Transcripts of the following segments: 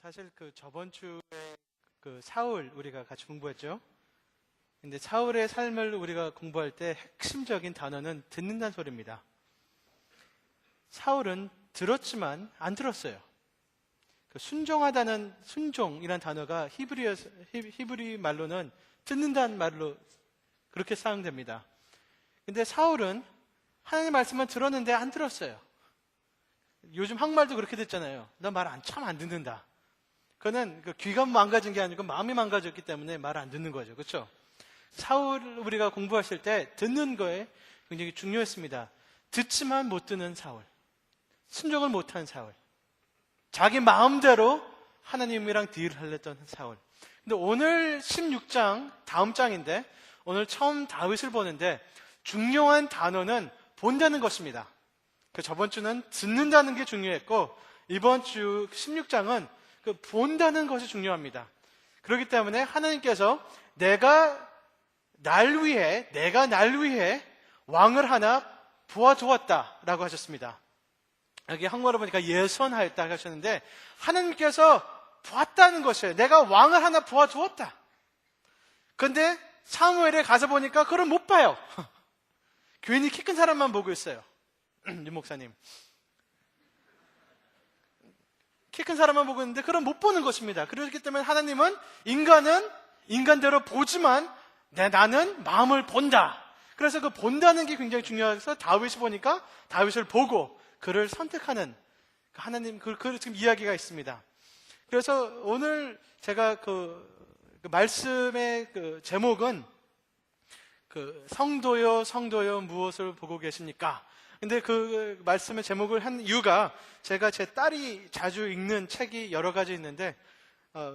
사실 저번 주에 사울 우리가 같이 공부했죠. 근데 사울의 삶을 우리가 공부할 때 핵심적인 단어는 듣는다는 소리입니다. 사울은 들었지만 안 들었어요. 순종하다는 순종이란 단어가 히브리 말로는 듣는다는 말로 그렇게 사용됩니다. 근데 사울은 하나님 말씀만 들었는데 안 들었어요. 요즘 한국말도 그렇게 됐잖아요. 너 말 참 안 듣는다. 그거는 귀가 망가진 게 아니고 마음이 망가졌기 때문에 말 안 듣는 거죠. 그렇죠? 사울 우리가 공부하실 때 듣는 거에 굉장히 중요했습니다. 듣지만 못 듣는 사울, 순종을 못한 사울, 자기 마음대로 하나님이랑 딜을 하려던 사울. 근데 오늘 16장 다음 장인데 오늘 처음 다윗을 보는데 중요한 단어는 본다는 것입니다. 저번 주는 듣는다는 게 중요했고 이번 주 16장은 본다는 것이 중요합니다. 그렇기 때문에 하나님께서 내가 날 위해 왕을 하나 부어두었다라고 하셨습니다. 여기 한국어로 보니까 예선하였다 하셨는데 하나님께서 보았다는 것이에요. 내가 왕을 하나 부어두었다. 그런데 사무엘에 가서 보니까 그걸 못 봐요. 괜히 키 큰 사람만 보고 있어요. 윤 목사님. 키 큰 사람만 보고 있는데 그걸 못 보는 것입니다. 그렇기 때문에 하나님은 인간은 인간대로 보지만 나는 마음을 본다. 그래서 본다는 게 굉장히 중요해서 다윗이 보니까 다윗을 보고 그를 선택하는 하나님 지금 이야기가 있습니다. 그래서 오늘 제가 말씀의 제목은 성도여 무엇을 보고 계십니까? 근데 그 말씀의 제목을 한 이유가 제가 제 딸이 자주 읽는 책이 여러 가지 있는데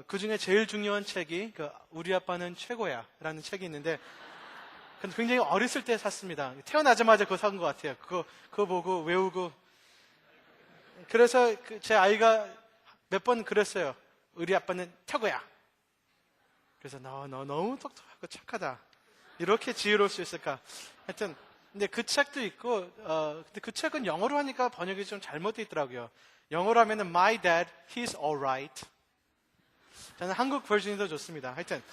그 중에 제일 중요한 책이 우리 아빠는 최고야 라는 책이 있는데 굉장히 어렸을 때 샀습니다. 태어나자마자 그거 산 것 같아요. 그거 보고 외우고 그래서 제 아이가 몇 번 그랬어요. 우리 아빠는 최고야. 그래서 너 너무 똑똑하고 착하다. 이렇게 지혜로울 수 있을까? 하여튼 근데 그 책도 있고 근데 그 책은 영어로 하니까 번역이 좀 잘못되어 있더라고요. 영어로 하면은 My dad, he's alright. 저는 한국 버전이 더 좋습니다. 하여튼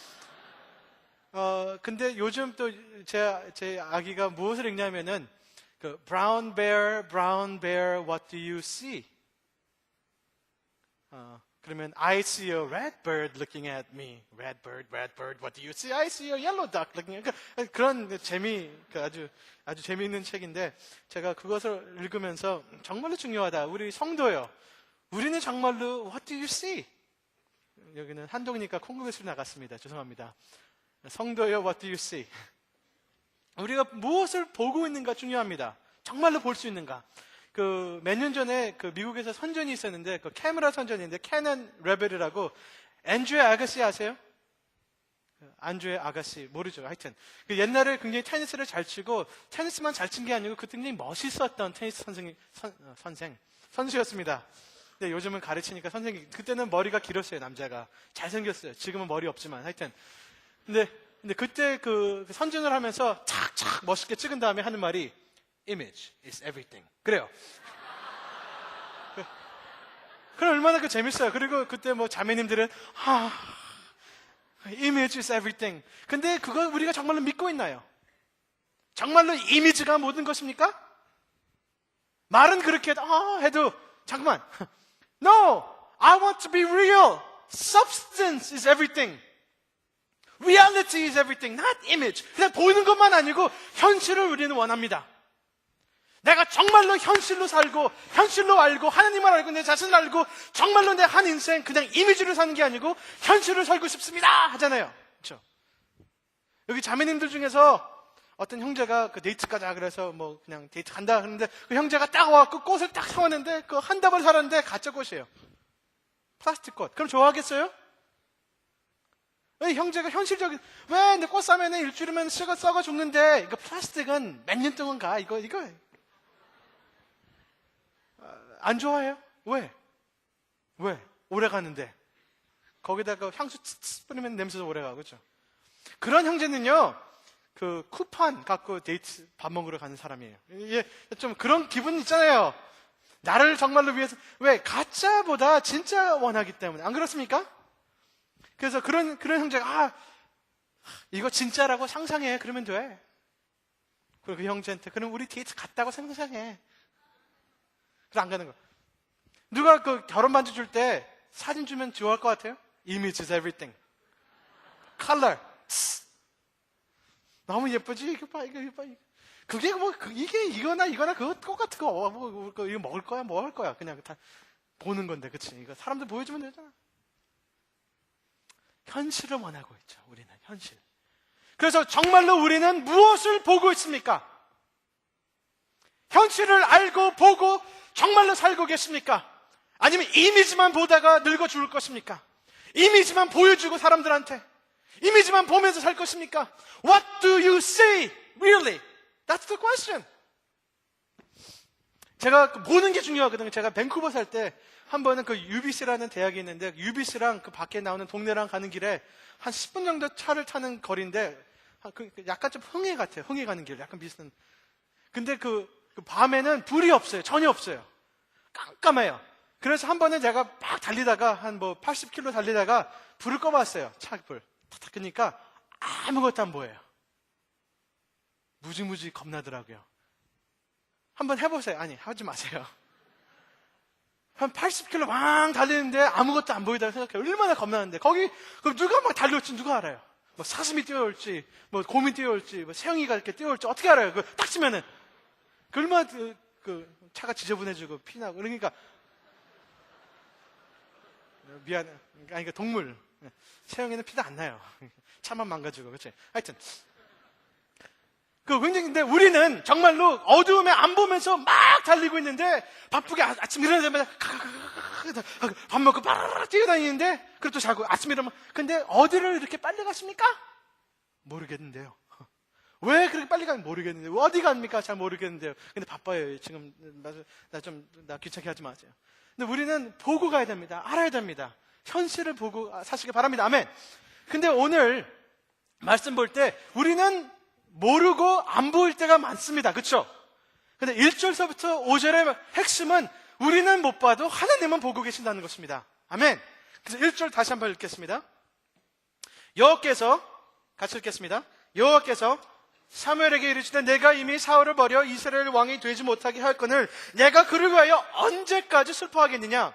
근데 요즘 또 제 아기가 무엇을 읽냐면은 Brown bear, what do you see? 그러면 I see a red bird looking at me. Red bird, what do you see? I see a yellow duck looking at me. 그런 아주 재미있는 책인데 제가 그것을 읽으면서 정말로 중요하다. 우리 성도요. 우리는 정말로 what do you see? 여기는 한동이니까 콩국의 소리 나갔습니다. 죄송합니다. 성도요, what do you see? 우리가 무엇을 보고 있는가 중요합니다. 정말로 볼 수 있는가? 몇 년 전에 미국에서 선전이 있었는데 캐메라 선전인데 캐논 레벨이라고 앤드류 아가시 아세요? 안드류 아가시 모르죠. 하여튼 옛날에 굉장히 테니스를 잘 치고 테니스만 잘 친 게 아니고 굉장히 멋있었던 테니스 선수였습니다. 근데 요즘은 가르치니까 선생님 그때는 머리가 길었어요. 남자가 잘생겼어요. 지금은 머리 없지만 하여튼 근데 그때 선전을 하면서 착착 멋있게 찍은 다음에 하는 말이 Image is everything. 그래요. 그럼 얼마나 재밌어요. 그리고 그때 자매님들은 Image is everything. 근데 그거 우리가 정말로 믿고 있나요? 정말로 이미지가 모든 것입니까? 말은 그렇게 해도 잠깐만. No, I want to be real. Substance is everything. Reality is everything, not image. 그냥 보이는 것만 아니고 현실을 우리는 원합니다. 내가 정말로 현실로 살고 현실로 알고 하나님을 알고 내 자신을 알고 정말로 내 한 인생 그냥 이미지로 사는 게 아니고 현실을 살고 싶습니다 하잖아요. 그렇죠? 여기 자매님들 중에서 어떤 형제가 데이트 가자 그래서 그냥 데이트 간다 그러는데 그 형제가 딱 와갖고 꽃을 딱 사왔는데 한 답을 사는데 가짜 꽃이에요. 플라스틱 꽃. 그럼 좋아하겠어요? 왜 형제가 현실적인 왜 내 꽃 사면 일주일이면 썩어 죽는데 이거 플라스틱은 몇 년 동안 가 이거 안 좋아해요? 왜? 오래 가는데 거기다가 향수 뿌리면 냄새도 오래 가고 그렇죠? 그런 형제는요 쿠폰 갖고 데이트 밥 먹으러 가는 사람이에요. 이게 좀 그런 기분 있잖아요. 나를 정말로 위해서, 왜? 가짜보다 진짜 원하기 때문에. 안 그렇습니까? 그래서 그런 형제가, 이거 진짜라고 상상해. 그러면 돼. 그리고 그 형제한테, 그럼 우리 데이트 갔다고 상상해. 그래서 안 가는 거야. 누가 그 결혼 반지 줄 때 사진 주면 좋아할 것 같아요? Image is everything. Color. 너무 예쁘지? 이거 봐. 그게 뭐, 이게 이거나 그거 똑같은 거. 이거 먹을 거야? 뭐 할 거야? 그냥 다 보는 건데, 그치? 이거 사람들 보여주면 되잖아. 현실을 원하고 있죠, 우리는. 현실. 그래서 정말로 우리는 무엇을 보고 있습니까? 현실을 알고 보고 정말로 살고 계십니까? 아니면 이미지만 보다가 늙어 죽을 것입니까? 이미지만 보여주고 사람들한테 이미지만 보면서 살 것입니까? What do you see? Really? That's the question. 제가 보는 게 중요하거든요. 제가 밴쿠버 살 때 한 번은 그 UBC라는 대학이 있는데 UBC랑 그 밖에 나오는 동네랑 가는 길에 한 10분 정도 차를 타는 거리인데 약간 좀 흥해 같아요. 흥해 가는 길. 약간 비슷한. 근데 그 밤에는 불이 없어요. 전혀 없어요. 깜깜해요. 그래서 한 번은 제가 막 달리다가 한 80km 달리다가 불을 꺼봤어요. 차 불. 탁탁 끄니까 아무것도 안 보여요. 무지무지 겁나더라고요. 한번 해보세요. 아니, 하지 마세요. 한 80km 막 달리는데 아무것도 안 보이다고 생각해요. 얼마나 겁나는데. 거기 누가 막 달려올지 누가 알아요? 뭐 사슴이 뛰어올지, 뭐 곰이 뛰어올지, 뭐 새형이가 이렇게 뛰어올지 어떻게 알아요? 딱 치면은. 얼마나 차가 지저분해지고 피나고. 그러니까 미안해. 아니, 그러니까 동물. 새형이는 피도 안 나요. 차만 망가지고, 그치? 하여튼. 근데 우리는 정말로 어두움에 안 보면서 막 달리고 있는데, 바쁘게 아침 일어나자마자, 밥 먹고 빠르르 뛰어다니는데, 그리고 또 자고 아침 일어나면, 근데 어디를 이렇게 빨리 가십니까? 모르겠는데요. 왜 그렇게 빨리 가는지 모르겠는데요. 어디 갑니까? 잘 모르겠는데요. 근데 바빠요. 지금, 나 귀찮게 하지 마세요. 근데 우리는 보고 가야 됩니다. 알아야 됩니다. 현실을 보고 사시기 바랍니다. 아멘. 근데 오늘 말씀 볼 때 우리는 모르고 안 보일 때가 많습니다. 그렇죠? 근데 1절서부터 5절의 핵심은 우리는 못 봐도 하나님은 보고 계신다는 것입니다. 아멘. 그래서 1절 다시 한번 읽겠습니다. 여호와께서 같이 읽겠습니다. 여호와께서 사무엘에게 이르시되 내가 이미 사울을 버려 이스라엘 왕이 되지 못하게 할 거늘 내가 그를 위하여 언제까지 슬퍼하겠느냐?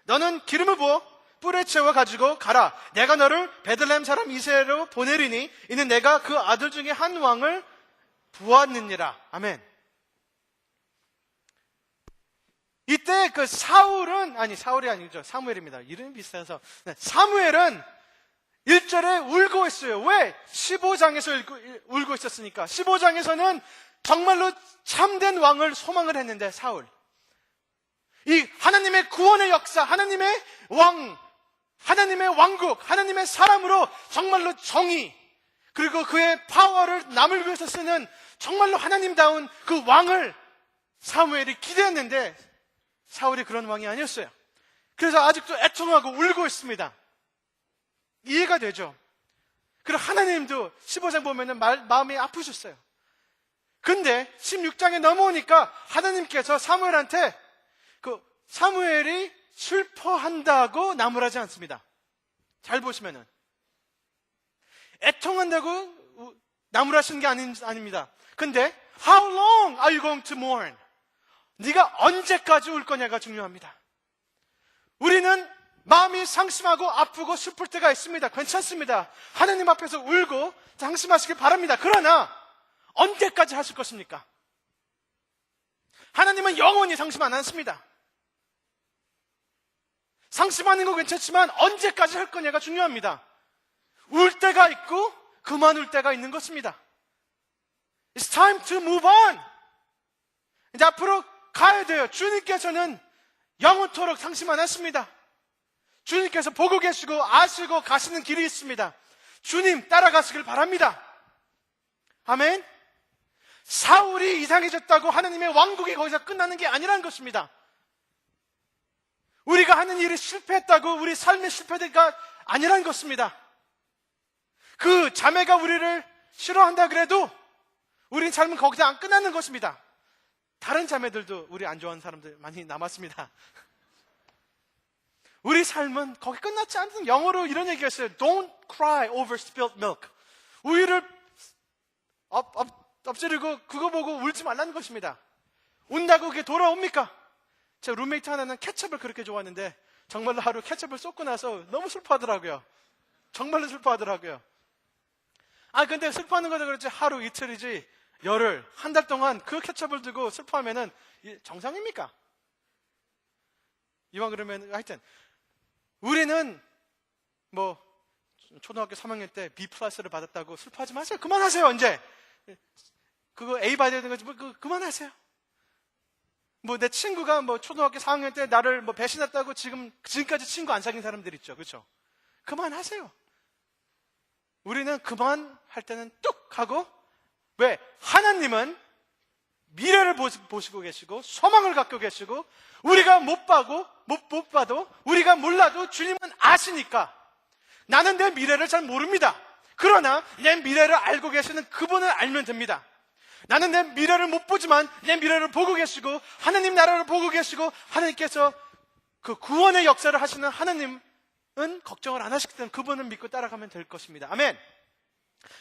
너는 기름을 부어 뿔에 채워 가지고 가라. 내가 너를 베들레헴 사람 이세로 보내리니 이는 내가 그 아들 중에 한 왕을 보았느니라. 아멘. 이때 사울이 아니죠. 사무엘입니다. 이름이 비슷해서. 사무엘은 1절에 울고 있어요. 왜? 15장에서 울고 있었으니까. 15장에서는 정말로 참된 왕을 소망을 했는데, 사울. 이 하나님의 구원의 역사, 하나님의 하나님의 왕국, 하나님의 사람으로 정말로 정의, 그리고 그의 파워를 남을 위해서 쓰는 정말로 하나님다운 그 왕을 사무엘이 기대했는데, 사울이 그런 왕이 아니었어요. 그래서 아직도 애통하고 울고 있습니다. 이해가 되죠? 그리고 하나님도 15장 보면은 마음이 아프셨어요. 근데 16장에 넘어오니까 하나님께서 사무엘한테 사무엘이 슬퍼한다고 나무라지 않습니다. 잘 보시면은. 애통한다고 나무라시는 게 아닙니다. 근데 How long are you going to mourn? 네가 언제까지 울 거냐가 중요합니다. 우리는 마음이 상심하고 아프고 슬플 때가 있습니다. 괜찮습니다. 하나님 앞에서 울고 상심하시길 바랍니다. 그러나 언제까지 하실 것입니까? 하나님은 영원히 상심 안 하십니다. 상심하는 건 괜찮지만 언제까지 할 거냐가 중요합니다. 울 때가 있고 그만 울 때가 있는 것입니다. It's time to move on. 이제 앞으로 가야 돼요. 주님께서는 영원토록 상심 안 하십니다. 주님께서 보고 계시고 아시고 가시는 길이 있습니다. 주님 따라가시길 바랍니다. 아멘. 사울이 이상해졌다고 하나님의 왕국이 거기서 끝나는 게 아니라는 것입니다. 우리가 하는 일이 실패했다고 우리 삶이 실패가 아니라는 것입니다. 그 자매가 우리를 싫어한다 그래도 우리 삶은 거기서 안 끝나는 것입니다. 다른 자매들도 우리 안 좋아하는 사람들 많이 남았습니다. 우리 삶은 거기 끝났지 않는, 영어로 이런 얘기했어요. Don't cry over spilled milk. 우유를 엎지르고 그거 보고 울지 말라는 것입니다. 운다고 그게 돌아옵니까? 제 룸메이트 하나는 케첩을 그렇게 좋아하는데 정말로 하루 케첩을 쏟고 나서 너무 슬퍼하더라고요. 정말로 슬퍼하더라고요. 근데 슬퍼하는 거도 그렇지 하루 이틀이지 열흘, 한 달 동안 그 케첩을 두고 슬퍼하면은 정상입니까? 이왕 그러면 하여튼 우리는 뭐 초등학교 3학년 때 B 플러스를 받았다고 슬퍼하지 마세요. 그만하세요. 이제 그거 A 받아야 되는 거지 그만하세요. 뭐 내 친구가 뭐 초등학교 4학년 때 나를 뭐 배신했다고 지금까지 친구 안 사귄 사람들 있죠. 그렇죠? 그만하세요. 우리는 그만할 때는 뚝 하고, 왜? 하나님은 미래를 보시고 계시고 소망을 갖고 계시고 우리가 못 봐도 우리가 몰라도 주님은 아시니까 나는 내 미래를 잘 모릅니다. 그러나 내 미래를 알고 계시는 그분을 알면 됩니다. 나는 내 미래를 못 보지만 내 미래를 보고 계시고 하나님 나라를 보고 계시고 하나님께서 그 구원의 역사를 하시는 하나님은 걱정을 안 하시기 때문에 그분을 믿고 따라가면 될 것입니다. 아멘.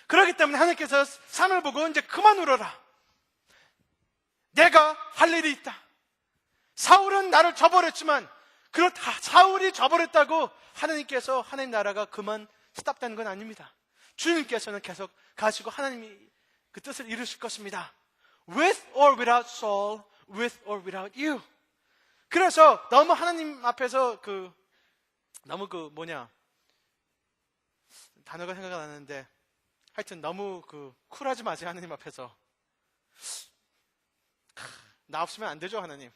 그렇기 때문에 하나님께서 삶을 보고 이제 그만 울어라. 내가 할 일이 있다. 사울은 나를 저버렸지만 그렇다. 사울이 저버렸다고 하나님께서 하나님 나라가 그만 스탑되는 건 아닙니다. 주님께서는 계속 가시고 하나님이 그 뜻을 이루실 것입니다. With or without Saul, with or without you. 그래서 너무 하나님 앞에서 단어가 생각이 안 나는데 하여튼 너무 쿨하지 마세요. 하나님 앞에서. 나 없으면 안 되죠, 하나님.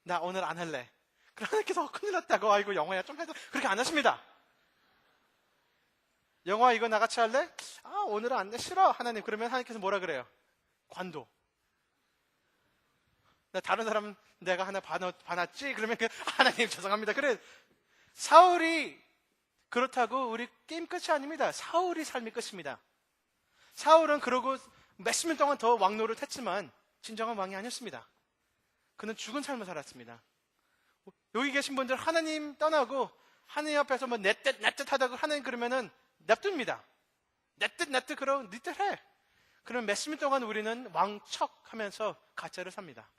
나 오늘 안 할래. 그럼 하나님께서 큰일 났다고. 아이고, 영화야 좀 해도. 그렇게 안 하십니다. 영화 이거 나같이 할래? 오늘은 안 돼. 싫어. 하나님. 그러면 하나님께서 뭐라 그래요? 관도. 나 다른 사람 내가 하나 봐놨지? 그러면 하나님 죄송합니다. 그래. 사울이 그렇다고 우리 게임 끝이 아닙니다. 사울이 삶이 끝입니다. 사울은 그러고 몇십 년 동안 더 왕 노릇했지만 진정한 왕이 아니었습니다. 그는 죽은 삶을 살았습니다. 여기 계신 분들 하나님 떠나고 하나님 앞에서 뭐 내 뜻 하다고 하나님 그러면은 냅둡니다. 내 뜻 그럼 네 뜻 해. 그럼 몇십 년 동안 우리는 왕척 하면서 가짜를 삽니다.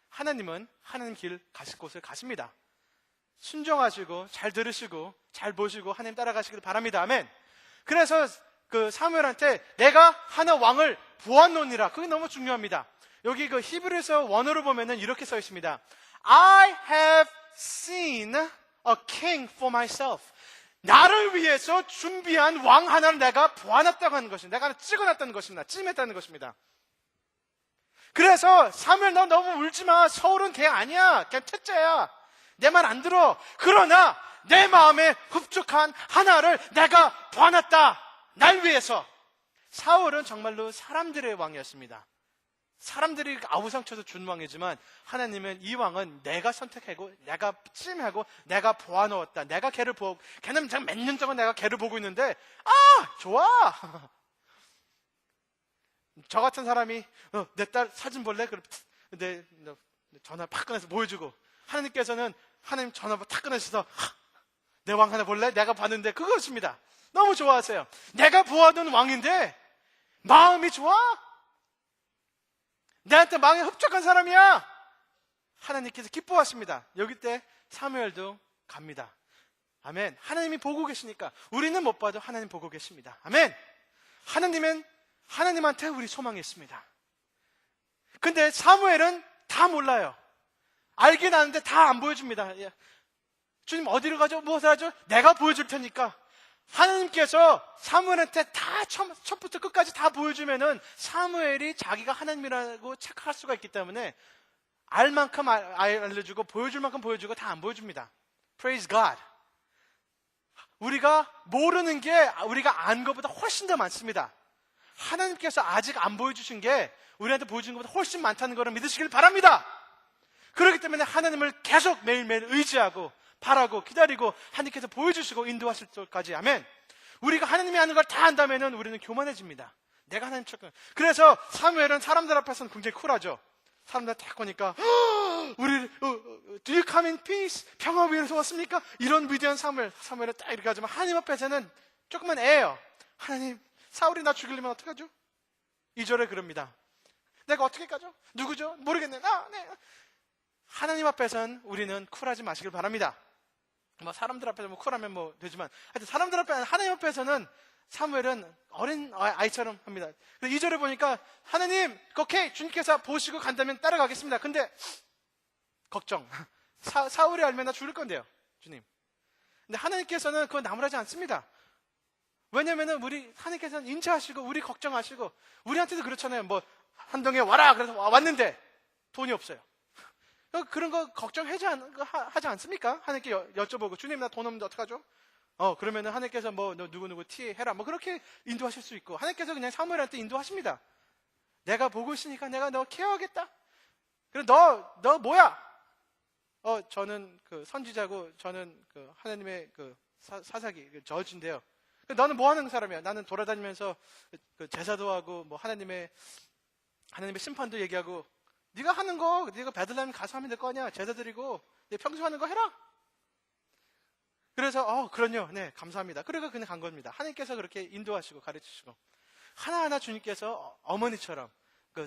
하나님은 하나님 길 가실 곳을 가십니다. 순종하시고 잘 들으시고 잘 보시고 하나님 따라가시길 바랍니다. 아멘. 그래서 사무엘한테 내가 하나 왕을 보았노니라. 그게 너무 중요합니다. 여기 히브리서 원어로 보면은 이렇게 써 있습니다. I have seen a king for myself. 나를 위해서 준비한 왕 하나를 내가 보아놨다고 하는 것입니다. 내가 찍어놨다는 것입니다. 찜했다는 것입니다. 그래서 사무엘 너 너무 울지 마. 서울은 걔 아니야. 걔 퇴짜야. 내 말 안 들어. 그러나 내 마음에 흡족한 하나를 내가 보아놨다. 날 위해서. 사울은 정말로 사람들의 왕이었습니다. 사람들이 아우성쳐서 준 왕이지만 하나님은 이 왕은 내가 선택하고 내가 찜하고 내가 보아놓았다. 내가 걔를 보고 걔는 몇 년 동안 내가 걔를 보고 있는데 좋아. 저 같은 사람이 내 딸 사진 볼래? 내 전화 팍 꺼내서 보여주고 하나님께서는 하나님 전화 탁 꺼내셔서 내 왕 하나 볼래? 내가 봤는데 그것입니다. 너무 좋아하세요. 내가 보아둔 왕인데 마음이 좋아? 내한테 마음이 흡족한 사람이야. 하나님께서 기뻐하십니다. 여기 때 사무엘도 갑니다. 아멘. 하나님이 보고 계시니까 우리는 못 봐도 하나님 보고 계십니다. 아멘. 하나님은 하나님한테 우리 소망이 있습니다. 근데 사무엘은 다 몰라요. 알긴 아는데 다 안 보여줍니다. 주님 어디로 가죠? 무엇을 하죠? 내가 보여줄 테니까. 하나님께서 사무엘한테 다 첫부터 끝까지 다 보여주면은 사무엘이 자기가 하나님이라고 착각할 수가 있기 때문에 알 만큼 알려주고 보여줄 만큼 보여주고 다 안 보여줍니다. Praise God. 우리가 모르는 게 우리가 안 것보다 훨씬 더 많습니다. 하나님께서 아직 안 보여주신 게 우리한테 보여주는 것보다 훨씬 많다는 것을 믿으시길 바랍니다. 그렇기 때문에 하나님을 계속 매일매일 의지하고 바라고 기다리고 하나님께서 보여주시고 인도하실 때까지. 아멘. 우리가 하나님이 하는 걸 다 한다면 우리는 교만해집니다. 내가 하나님 척. 그래서 사무엘은 사람들 앞에서는 굉장히 쿨하죠. 사람들 딱 보니까 우리 Do you come in peace? 평화 위에서 왔습니까? 이런 위대한 사무엘을 딱 이렇게 하지만 하나님 앞에서는 조금만 애예요. 하나님, 사울이 나 죽이려면 어떡하죠? 2절에 그럽니다. 내가 어떻게 가죠? 누구죠? 모르겠네. 네. 하나님 앞에서는 우리는 쿨하지 마시길 바랍니다. 뭐 사람들 앞에서 뭐 쿨하면 뭐 되지만 하여튼 사람들 앞에 하나님 앞에서는 사무엘은 어린 아이처럼 합니다. 그래서 2절에 보니까 하나님, 오케이, 주님께서 보시고 간다면 따라가겠습니다. 근데 걱정. 사울이 알면 나 죽을 건데요, 주님. 근데 하나님께서는 그거 나무라지 않습니다. 왜냐면은 하나님께서는 인자하시고 우리 걱정하시고 우리한테도 그렇잖아요. 뭐 한동에 와라 그래서 왔는데 돈이 없어요. 그런 거 걱정하지 않습니까? 하나님께 여쭤보고 주님 나 돈 없는데 어떡하죠? 그러면은 하나님께서 뭐 너 누구 티 해라 뭐 그렇게 인도하실 수 있고 하나님께서 그냥 사무엘한테 인도하십니다. 내가 보고 있으니까 내가 너 케어하겠다. 그래 너 뭐야? 저는 그 선지자고 저는 그 하나님의 그 사사기 그 저주인데요. 너는 뭐 하는 사람이야? 나는 돌아다니면서 그 제사도 하고 뭐 하나님의 심판도 얘기하고 네가 하는 거 네가 베들레헴 가서 하면 될 거 아니야? 제사 드리고 네 평소 하는 거 해라. 그래서 그럼요. 네, 감사합니다. 그래서 그냥 간 겁니다. 하나님께서 그렇게 인도하시고 가르치시고 하나하나 주님께서 어머니처럼 그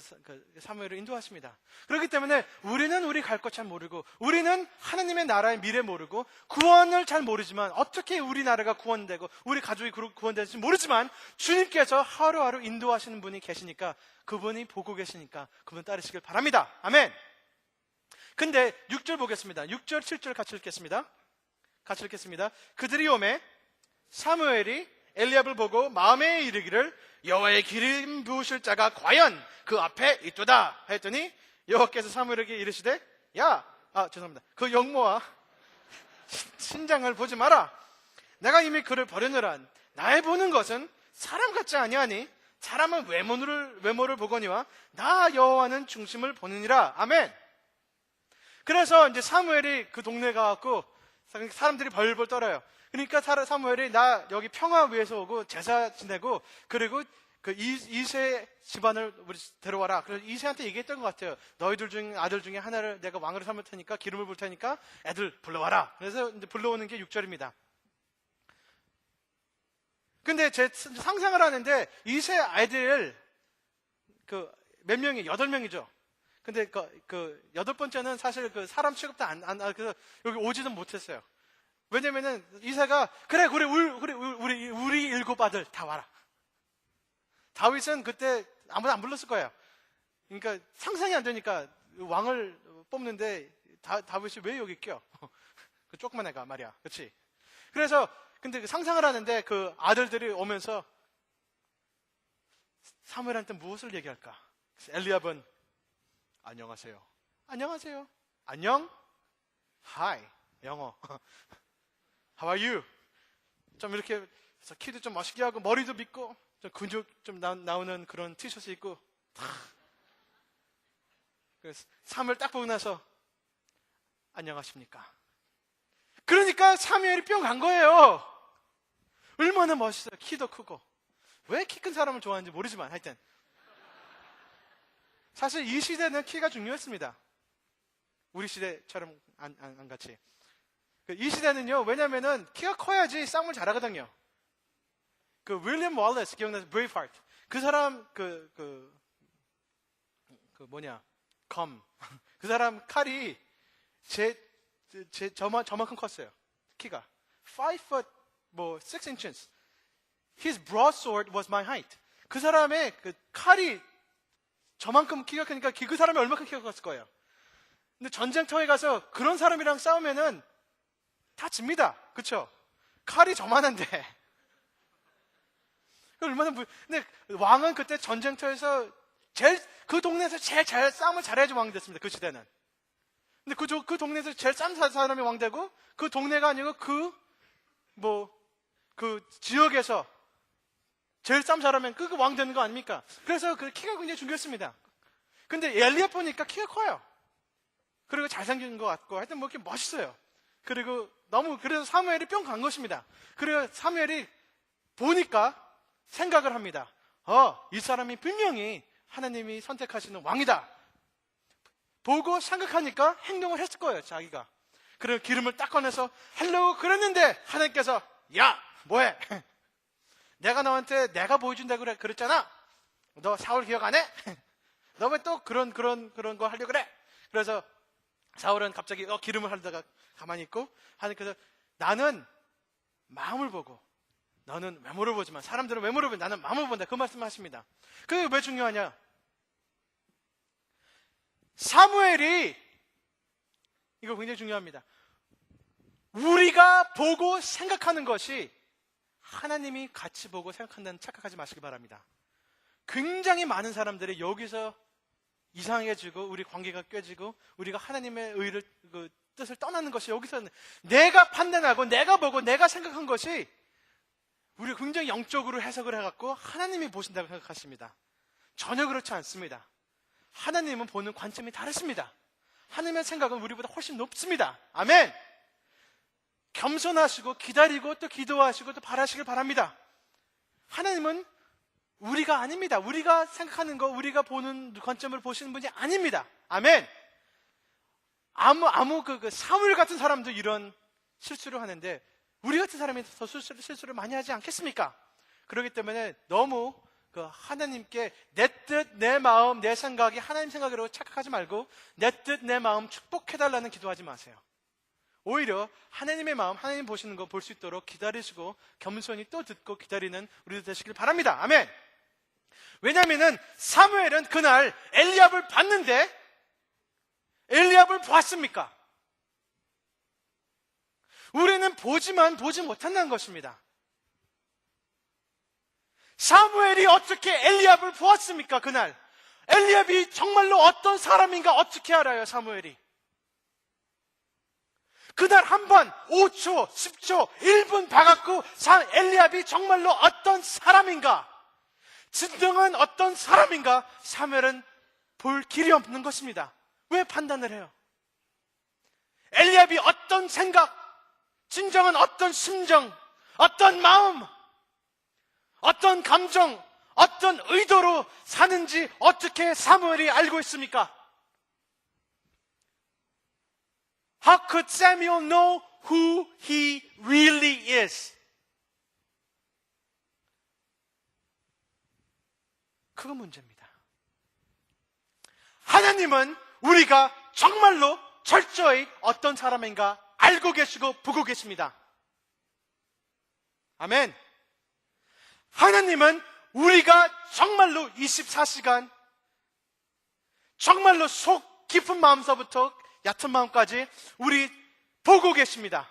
사무엘을 인도하십니다. 그렇기 때문에 우리는 우리 갈 것 잘 모르고 우리는 하나님의 나라의 미래 모르고 구원을 잘 모르지만 어떻게 우리나라가 구원되고 우리 가족이 구원될지 모르지만 주님께서 하루하루 인도하시는 분이 계시니까 그분이 보고 계시니까 그분 따르시길 바랍니다. 아멘. 근데 6절 보겠습니다. 6절 7절 같이 읽겠습니다. 그들이 오매 사무엘이 엘리압을 보고 마음에 이르기를 여호와의 기름 부으실 자가 과연 그 앞에 있도다 했더니 여호와께서 사무엘에게 이르시되 죄송합니다. 그 영모와 신장을 보지 마라. 내가 이미 그를 버리느라 나의 보는 것은 사람 같지 아니하니 사람은 외모를 보거니와 나 여호와는 중심을 보느니라. 아멘. 그래서 이제 사무엘이 그 동네 가갖고 사람들이 벌벌 떨어요. 그러니까 사무엘이 나 여기 평화 위에서 오고 제사 지내고 그리고 그 이세 집안을 우리 데려와라. 그래서 이세한테 얘기했던 것 같아요. 너희들 중 아들 중에 하나를 내가 왕으로 삼을 테니까 기름을 부을 테니까 애들 불러와라. 그래서 이제 불러오는 게 6절입니다. 근데 제 상상을 하는데 이세 아이들 몇 명이 8명이죠. 근데 그 8번째는 사실 그 사람 취급도 그래서 여기 오지도 못했어요. 왜냐면은 이세가 그래 우리 7 아들 다 와라. 다윗은 그때 아무도 안 불렀을 거예요. 그러니까 상상이 안 되니까 왕을 뽑는데 다윗이 왜 여기 껴? 그 조그만 애가 말이야. 그렇지? 그래서 근데 상상을 하는데 그 아들들이 오면서 사무엘한테 무엇을 얘기할까? 엘리압은 안녕하세요. 안녕? Hi. 영어. How are you? 좀 이렇게 키도 좀 멋있게 하고 머리도 빗고 좀 근육 좀 나오는 그런 티셔츠 입고 그래서 사무엘 딱 보고 나서 안녕하십니까? 그러니까 사무엘이 뿅 간 거예요. 얼마나 멋있어요. 키도 크고. 왜 키 큰 사람을 좋아하는지 모르지만 하여튼 사실 이 시대는 키가 중요했습니다. 우리 시대처럼 안 같이. 이 시대는요, 왜냐면은 키가 커야지 싸움을 잘하거든요. 그 윌리엄 월레스 기억나세요? 브레이브하트. 그 사람 검. 그 사람 칼이 저만큼 컸어요. 키가 5 foot 6 inches. His broadsword was my height. 그 사람의 그 칼이 저만큼 키가 크니까 그 사람이 얼마큼 키가 컸을 거예요. 근데 전쟁터에 가서 그런 사람이랑 싸우면은 다 집니다. 그쵸? 칼이 저만한데. 근데 왕은 그때 전쟁터에서 그 동네에서 제일 잘 싸움을 잘해야지 왕이 됐습니다. 그 시대는. 근데 그 동네에서 제일 싼 사람이 왕 되고 그 동네가 아니고 그 지역에서 제일 싼 사람은 그 왕 되는 거 아닙니까? 그래서 그 키가 굉장히 중요했습니다. 근데 엘리압 보니까 키가 커요. 그리고 잘생긴 것 같고 하여튼 뭐 이렇게 멋있어요. 그래서 사무엘이 뿅 간 것입니다. 그리고 사무엘이 보니까 생각을 합니다. 이 사람이 분명히 하나님이 선택하시는 왕이다. 보고 생각하니까 행동을 했을 거예요, 자기가. 그리고 기름을 딱 꺼내서 하려고 그랬는데 하나님께서 야, 뭐해? 내가 너한테 내가 보여준다고 그랬잖아. 너 사울 기억 안 해? 너 왜 또 그런 거 하려고 그래? 그래서 사울은 갑자기 기름을 하려다가 가만히 있고, 하나님께서 나는 마음을 보고 너는 외모를 보지만 사람들은 외모를 보면 나는 마음을 본다, 그 말씀을 하십니다. 그게 왜 중요하냐? 사무엘이, 이거 굉장히 중요합니다. 우리가 보고 생각하는 것이 하나님이 같이 보고 생각한다는 착각하지 마시기 바랍니다. 굉장히 많은 사람들이 여기서 이상해지고 우리 관계가 깨지고 우리가 하나님의 의를, 뜻을 떠나는 것이 여기서 내가 판단하고 내가 보고 내가 생각한 것이 우리가 굉장히 영적으로 해석을 해갖고 하나님이 보신다고 생각하십니다. 전혀 그렇지 않습니다. 하나님은 보는 관점이 다르십니다. 하나님의 생각은 우리보다 훨씬 높습니다. 아멘. 겸손하시고 기다리고 또 기도하시고 또 바라시길 바랍니다. 하나님은 우리가 아닙니다. 우리가 생각하는 거, 우리가 보는 관점을 보시는 분이 아닙니다. 아멘. 사울 같은 사람도 이런 실수를 하는데 우리 같은 사람이 더 실수를 많이 하지 않겠습니까? 그렇기 때문에 너무 하나님께 내 뜻, 내 마음, 내 생각이 하나님 생각으로 착각하지 말고 내 뜻, 내 마음 축복해달라는 기도하지 마세요. 오히려 하나님의 마음, 하나님 보시는 거 볼 수 있도록 기다리시고 겸손히 또 듣고 기다리는 우리도 되시길 바랍니다. 아멘. 왜냐하면 사무엘은 그날 엘리압을 봤는데 엘리압을 보았습니까? 우리는 보지만 보지 못한다는 것입니다. 사무엘이 어떻게 엘리압을 보았습니까? 그날 엘리압이 정말로 어떤 사람인가 어떻게 알아요? 사무엘이 그날 한번 5초, 10초, 1분 봐갖고 엘리압이 정말로 어떤 사람인가, 진정한 어떤 사람인가 사무엘은 볼 길이 없는 것입니다. 왜 판단을 해요? 엘리압이 어떤 생각, 진정한 어떤 심정, 어떤 마음, 어떤 감정, 어떤 의도로 사는지 어떻게 사무엘이 알고 있습니까? How could Samuel know who he really is? 그거 문제입니다. 하나님은 우리가 정말로 철저히 어떤 사람인가 알고 계시고 보고 계십니다. 아멘. 하나님은 우리가 정말로 24시간 정말로 속 깊은 마음서부터 얕은 마음까지 우리 보고 계십니다.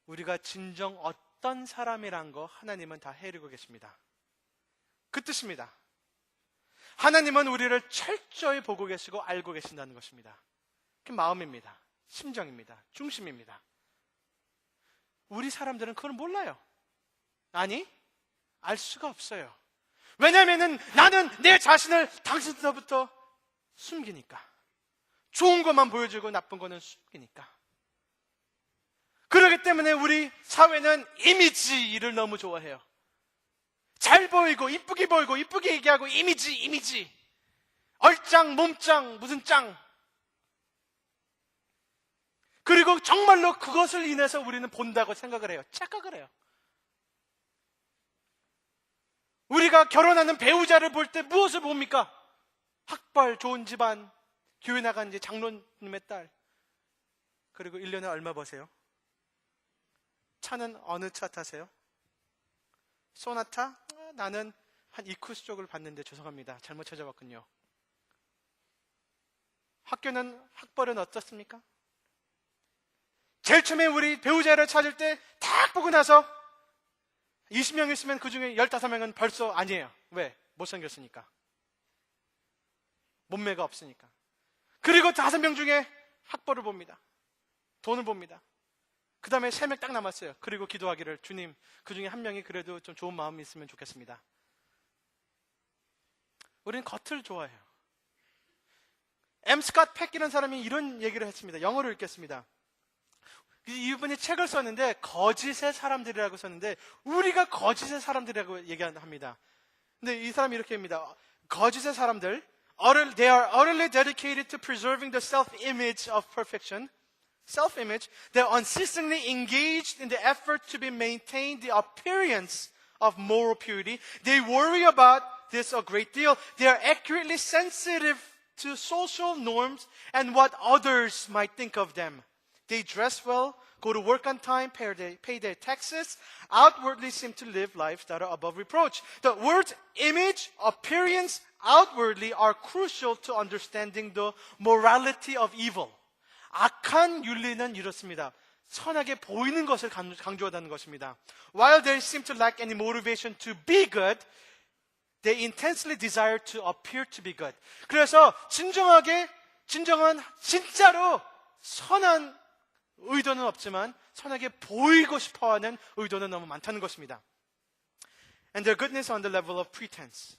우리가 진정 어떤 사람이란 거 하나님은 다 헤아리고 계십니다. 그 뜻입니다. 하나님은 우리를 철저히 보고 계시고 알고 계신다는 것입니다. 그게 마음입니다. 심정입니다. 중심입니다. 우리 사람들은 그걸 몰라요. 아니, 알 수가 없어요. 왜냐하면 나는 내 자신을 당신서부터 숨기니까. 좋은 것만 보여주고 나쁜 거는 숨기니까. 그렇기 때문에 우리 사회는 이미지를 너무 좋아해요. 잘 보이고 이쁘게 보이고 이쁘게 얘기하고 이미지 얼짱 몸짱 무슨 짱. 그리고 정말로 그것을 인해서 우리는 본다고 생각을 해요. 착각을 해요. 우리가 결혼하는 배우자를 볼 때 무엇을 봅니까? 학벌, 좋은 집안, 교회 나간 이제 장로님의 딸. 그리고 1년에 얼마 버세요? 차는 어느 차 타세요? 소나타? 나는 한 이쿠스 쪽을 봤는데 죄송합니다. 잘못 찾아봤군요. 학교는 학벌은 어떻습니까? 제일 처음에 우리 배우자를 찾을 때 딱 보고 나서 20명 있으면 그 중에 15명은 벌써 아니에요. 왜? 못생겼으니까. 몸매가 없으니까. 그리고 5명 중에 학벌을 봅니다. 돈을 봅니다. 그 다음에 3명 딱 남았어요. 그리고 기도하기를 주님, 그 중에 한 명이 그래도 좀 좋은 마음이 있으면 좋겠습니다. 우리는 겉을 좋아해요. M. 스캇 팩이라는 사람이 이런 얘기를 했습니다. 영어로 읽겠습니다. 이분이 책을 썼는데 거짓의 사람들이라고 썼는데 우리가 거짓의 사람들이라고 얘기합니다. 근데 이 사람이 이렇게 합니다. 거짓의 사람들, They are utterly dedicated to preserving the self-image of perfection. Self-image. They're unceasingly engaged in the effort to be maintained the appearance of moral purity. They worry about this a great deal. They are accurately sensitive to social norms and what others might think of them. They dress well, go to work on time, pay their taxes, outwardly seem to live lives that are above reproach. The words image, appearance, outwardly are crucial to understanding the morality of evil. 악한 윤리는 이렇습니다. 선하게 보이는 것을 강조하다는 것입니다. While they seem to lack any motivation to be good, they intensely desire to appear to be good. 그래서 진짜로 선한 의도는 없지만 선하게 보이고 싶어하는 의도는 너무 많다는 것입니다. And their goodness on the level of pretense.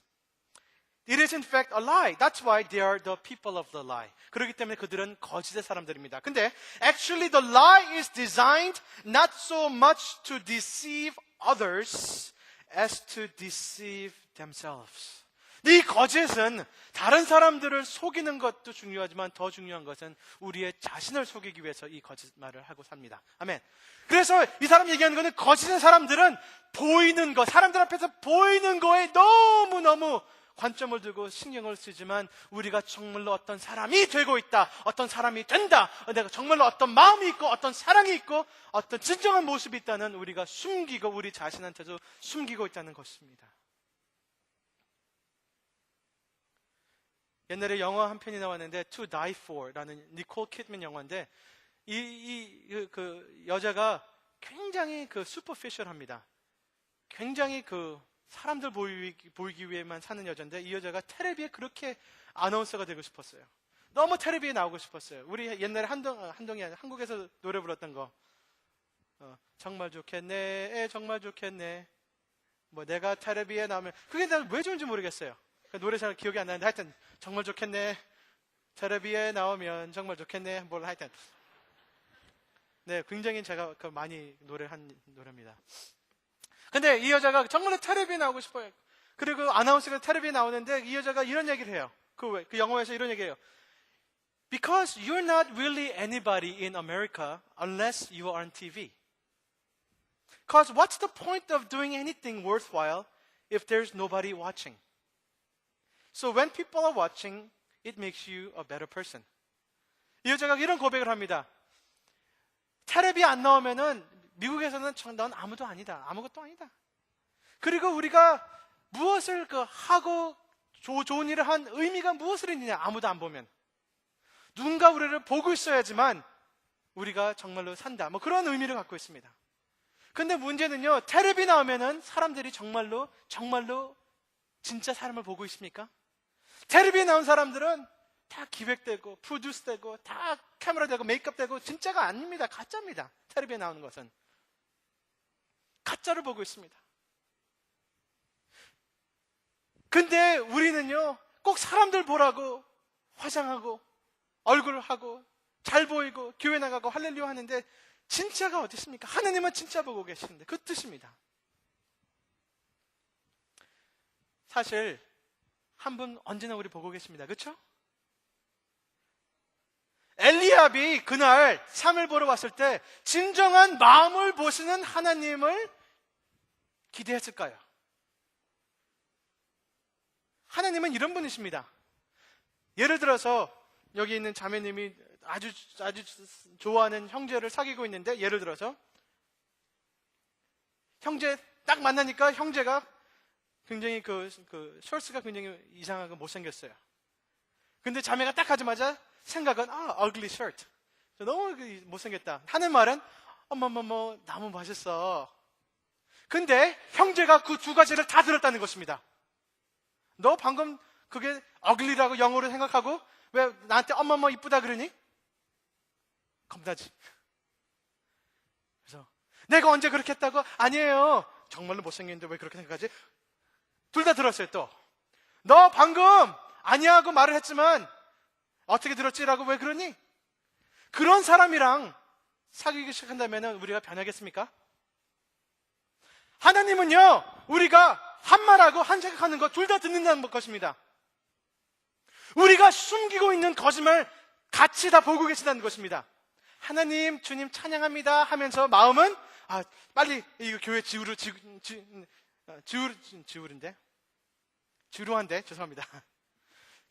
It is in fact a lie. That's why they are the people of the lie. 그렇기 때문에 그들은 거짓의 사람들입니다. 근데 actually the lie is designed not so much to deceive others as to deceive themselves. 이 거짓은 다른 사람들을 속이는 것도 중요하지만 더 중요한 것은 우리의 자신을 속이기 위해서 이 거짓말을 하고 삽니다. 아멘. 그래서 이 사람 얘기하는 것은 거짓의 사람들은 보이는 것, 사람들 앞에서 보이는 거에 너무너무 관점을 두고 신경을 쓰지만 우리가 정말로 어떤 사람이 되고 있다, 어떤 사람이 된다, 내가 정말로 어떤 마음이 있고 어떤 사랑이 있고 어떤 진정한 모습이 있다는 우리가 숨기고 우리 자신한테도 숨기고 있다는 것입니다. 옛날에 영화 한 편이 나왔는데 To Die For라는 니콜 키드맨 영화인데 그 여자가 굉장히 슈퍼피셜합니다. 굉장히 사람들 보이기 위해만 사는 여자인데 이 여자가 텔레비에 그렇게 아나운서가 되고 싶었어요. 너무 텔레비에 나오고 싶었어요. 우리 옛날에 한동이 한국에서 노래 불렀던 거 정말 좋겠네, 정말 좋겠네. 뭐 내가 텔레비에 나오면 그게 난 왜 좋은지 모르겠어요. 노래 잘 기억이 안 나는데 하여튼 정말 좋겠네, 텔레비에 나오면 정말 좋겠네, 뭘 하여튼 네, 굉장히 제가 많이 노래한 노래입니다. 근데 이 여자가 정말로 텔레비에 나오고 싶어요. 그리고 아나운서가 텔레비에 나오는데 이 여자가 이런 얘기를 해요. 그 영화에서 이런 얘기를 해요. Because you're not really anybody in America unless you are on TV. Because what's the point of doing anything worthwhile if there's nobody watching? So when people are watching, it makes you a better person. 이 여자가 이런 고백을 합니다. 텔레비 안 나오면은 미국에서는 넌 아무도 아니다. 아무것도 아니다. 그리고 우리가 무엇을 하고 좋은 일을 한 의미가 무엇을 있느냐? 아무도 안 보면. 누군가 우리를 보고 있어야지만 우리가 정말로 산다. 뭐 그런 의미를 갖고 있습니다. 근데 문제는요, 텔레비 나오면은 사람들이 정말로 진짜 사람을 보고 있습니까? 텔레비에 나온 사람들은 다 기획되고 프로듀스되고 다 카메라 되고 메이크업 되고 진짜가 아닙니다. 가짜입니다. 텔레비에 나오는 것은 가짜를 보고 있습니다. 근데 우리는요, 꼭 사람들 보라고 화장하고 얼굴을 하고 잘 보이고 교회 나가고 할렐루야 하는데 진짜가 어디 있습니까? 하나님은 진짜 보고 계시는데 그 뜻입니다. 사실 한 분 언제나 우리 보고 계십니다. 그렇죠? 엘리압이 그날 삶을 보러 왔을 때 진정한 마음을 보시는 하나님을 기대했을까요? 하나님은 이런 분이십니다. 예를 들어서 여기 있는 자매님이 아주 좋아하는 형제를 사귀고 있는데 예를 들어서 형제 딱 만나니까 형제가 굉장히 셔츠가 굉장히 이상하고 못생겼어요. 근데 자매가 딱 하자마자 생각은 ugly shirt. 너무 못생겼다. 하는 말은 어머머머 너무 멋있어. 근데 형제가 그 두 가지를 다 들었다는 것입니다. 너 방금 그게 ugly라고 영어로 생각하고 왜 나한테 어머머 이쁘다 그러니? 겁나지. 그래서 내가 언제 그렇게 했다고? 아니에요. 정말로 못생겼는데 왜 그렇게 생각하지? 둘 다 들었어요. 또 너 방금 아니야 하고 말을 했지만 어떻게 들었지라고 왜 그러니? 그런 사람이랑 사귀기 시작한다면 우리가 변하겠습니까? 하나님은요, 우리가 한 말하고 한 생각하는 거 둘 다 듣는다는 것입니다. 우리가 숨기고 있는 거짓말 같이 다 보고 계신다는 것입니다. 하나님, 주님 찬양합니다 하면서 마음은 빨리 이거 교회 지루한데 죄송합니다.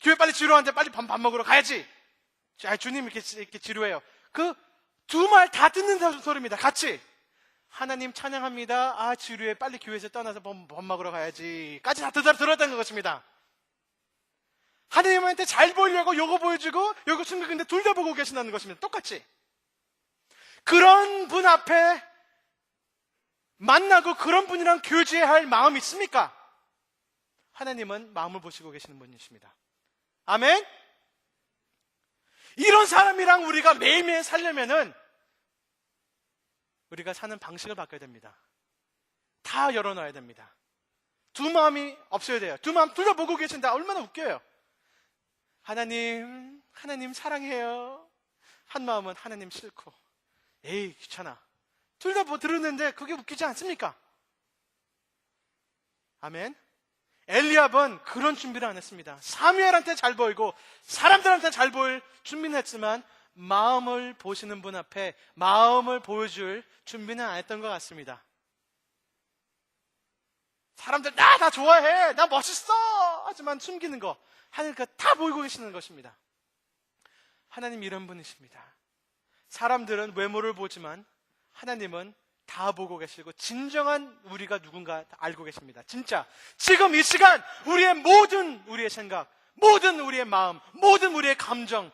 교회 빨리 지루한데 빨리 밥 먹으러 가야지. 주님 이렇게 지루해요. 그 두 말 다 듣는 소리입니다. 같이 하나님 찬양합니다. 지루해. 빨리 교회에서 떠나서 밥 먹으러 가야지. 까지 다 들었다는 것입니다. 하나님한테 잘 보이려고 요거 보여주고 요거 숨기는데 둘 다 보고 계신다는 것입니다. 똑같이. 그런 분 앞에 만나고 그런 분이랑 교제할 마음이 있습니까? 하나님은 마음을 보시고 계시는 분이십니다. 아멘? 이런 사람이랑 우리가 매일매일 살려면은 우리가 사는 방식을 바꿔야 됩니다. 다 열어놔야 됩니다. 두 마음이 없어야 돼요. 두 마음 둘 다 보고 계신다. 얼마나 웃겨요. 하나님 사랑해요. 한 마음은 하나님 싫고, 에이 귀찮아. 둘 다 들었는데 그게 웃기지 않습니까? 아멘. 엘리압은 그런 준비를 안 했습니다. 사무엘한테 잘 보이고 사람들한테 잘 보일 준비는 했지만 마음을 보시는 분 앞에 마음을 보여줄 준비는 안 했던 것 같습니다. 사람들 나 좋아해, 나 멋있어 하지만 숨기는 거 하나님께 다 보이고 계시는 것입니다. 하나님 이런 분이십니다. 사람들은 외모를 보지만 하나님은 다 보고 계시고 진정한 우리가 누군가 다 알고 계십니다. 진짜 지금 이 시간 우리의 생각, 모든 우리의 마음, 모든 우리의 감정,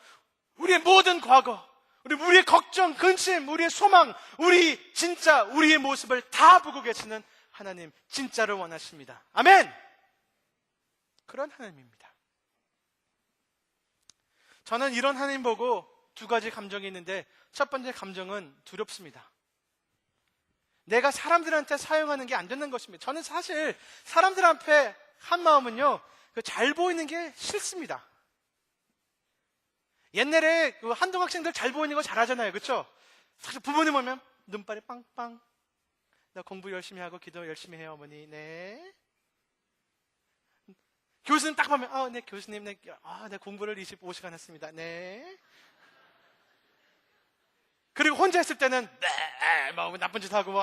우리의 모든 과거, 우리의 걱정, 근심, 우리의 소망, 우리의 모습을 다 보고 계시는 하나님 진짜를 원하십니다. 아멘. 그런 하나님입니다. 저는 이런 하나님 보고 두 가지 감정이 있는데 첫 번째 감정은 두렵습니다. 내가 사람들한테 사용하는 게 안 되는 것입니다. 저는 사실 사람들 앞에 한 마음은요, 잘 보이는 게 싫습니다. 옛날에 한동 학생들 잘 보이는 거 잘하잖아요. 그렇죠? 사실 부모님 오면 눈발이 빵빵. 나 공부 열심히 하고 기도 열심히 해요, 어머니. 네. 교수님 딱 보면 네 교수님, 네 공부를 25시간 했습니다. 네. 그리고 혼자 했을 때는 나쁜 짓 하고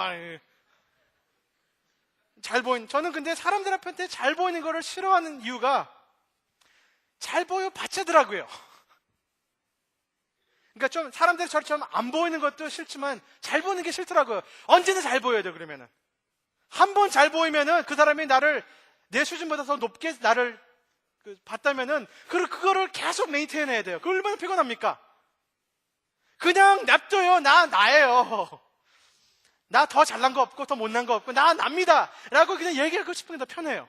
저는 근데 사람들 앞에 잘 보이는 거를 싫어하는 이유가 잘 보여 봤자더라고요. 그러니까 좀 사람들이 저처럼 안 보이는 것도 싫지만 잘 보이는 게 싫더라고요. 언제나 잘 보여야 돼. 그러면은 한 번 잘 보이면은 그 사람이 나를 내 수준보다 더 높게 나를 봤다면은 그거를 계속 메인테인 해야 돼요. 그 얼마나 피곤합니까? 그냥 냅둬요. 나예요. 나 더 잘난 거 없고 더 못난 거 없고 납니다 라고 그냥 얘기하고 싶은 게 더 편해요.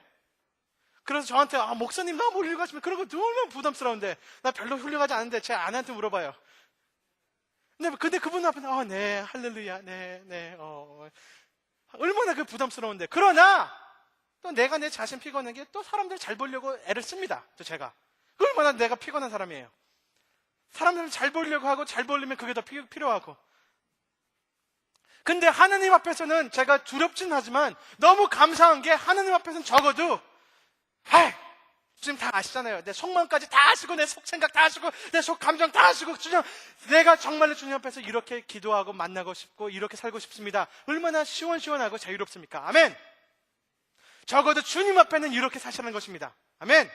그래서 저한테 목사님 나 뭐 훌륭하시면 그런 거 너무 부담스러운데 나 별로 훌륭하지 않은데 제 아내한테 물어봐요. 근데 그분 앞에 네 할렐루야 네 얼마나 부담스러운데. 그러나 또 내가 내 자신 피곤한 게 또 사람들 잘 보려고 애를 씁니다. 또 제가 얼마나 내가 피곤한 사람이에요. 사람들을 잘 보려고 하고 잘 보려면 그게 더 필요하고. 근데 하느님 앞에서는 제가 두렵진 하지만 너무 감사한 게 하느님 앞에서는 적어도 지금 다 아시잖아요. 내 속마음까지 다 아시고 내 속 생각 다 아시고 내 속 감정 다 아시고 주님, 내가 정말로 주님 앞에서 이렇게 기도하고 만나고 싶고 이렇게 살고 싶습니다. 얼마나 시원시원하고 자유롭습니까? 아멘. 적어도 주님 앞에는 이렇게 사시는 것입니다. 아멘.